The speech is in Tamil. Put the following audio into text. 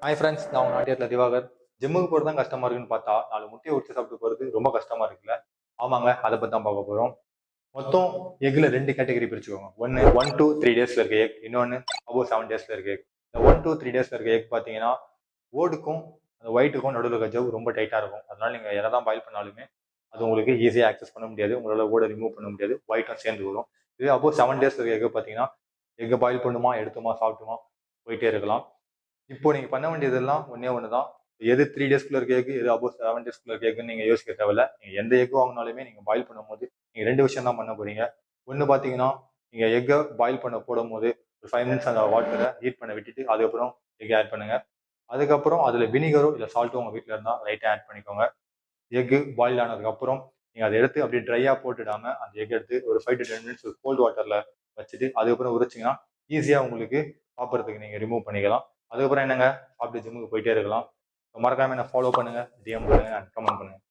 ஹாய் ஃப்ரெண்ட்ஸ், நான் உங்கள் நாட்டியத்தில் திவாகர். ஜிம்முக்கு போகிறது தான் கஷ்டமா இருக்குன்னு பார்த்தா 4 முட்டையை உரிச்சு சாப்பிட்டு போகிறது ரொம்ப கஷ்டமா இருக்குல்ல. ஆமாங்க, அதை பற்றி தான் பார்க்க போகிறோம். மொத்தம் எக்கில் 2 கேட்டகரி பிரிச்சுக்கோங்க. ஒன்று 1 to 3 டேஸில் இருக்க எக், இன்னொன்று அபோவ் 7 டேஸில் இருக்க எக். இந்த 1 to 3 டேஸில் இருக்க எக் பார்த்தீங்கன்னா ஓடுக்கும் அந்த ஒயிட்டுக்கும் நடுவில் இருக்க ஜவ் ரொம்ப டைட்டாக இருக்கும். அதனால நீங்கள் எதை தான் பாயில் பண்ணாலுமே அது உங்களுக்கு ஈஸியாக ஆக்சஸ் பண்ண முடியாது. உங்களால் ஓட ரிமூவ் பண்ண முடியாது, ஒயிட்டும் சேர்ந்து வரும். இது அபோவ் 7 டேஸில் இருக்க எக் பார்த்தீங்கன்னா எக்கை பாயில் பண்ணுமா, எடுத்துமா, சாப்பிட்டுமா போயிட்டே இருக்கலாம். இப்போ நீங்க பண்ண வேண்டியதெல்லாம் ஒன்னே ஒண்ணுதான். எது 3 டேஸ்க்குள்ள இருக்க எக், எது அபோவ் 7 டேஸ்க்குள்ள இருக்க எக்னு நீங்க யோசிக்க தேவையில்ல. நீங்க எந்த எக் வாங்கினாலுமே நீங்க பாயில் பண்ணும்போது நீங்க 2 விஷயம் தான் பண்ண போறீங்க. ஒன்னு பாத்தீங்கன்னா, நீங்க எக்கை பாயில் பண்ண போடும்போது ஒரு 5 மினிட்ஸ் அந்த வாட்டரை ஹீட் பண்ண விட்டுட்டு அதுக்கப்புறம் எக் ஆட் பண்ணுங்க. அதுக்கப்புறம் அதுல வினிகரோ இல்ல சால்ட்டோ உங்க வீட்டுல இருந்தா லைட்டா ஆட் பண்ணிக்கோங்க. எக் பாயில் ஆனதுக்கு அப்புறம் நீங்க அதை எடுத்து அப்படியே ட்ரையா போட்டுடாம அந்த எக் எடுத்து ஒரு 5 to 10 மினிட்ஸ் கோல்ட் வாட்டர்ல வச்சுட்டு அதுக்கப்புறம் உரிச்சிங்கன்னா ஈஸியா உங்களுக்கு சாப்பிட்றதுக்கு நீங்க ரிமூவ் பண்ணிக்கலாம். அதுக்கப்புறம் என்னங்க, சாப்பிட்டு ஜிம்முக்கு போயிட்டே இருக்கலாம். மறக்காம என்ன ஃபாலோ பண்ணுங்க, டிஎம் பண்ணுங்க, கமெண்ட் பண்ணுங்க.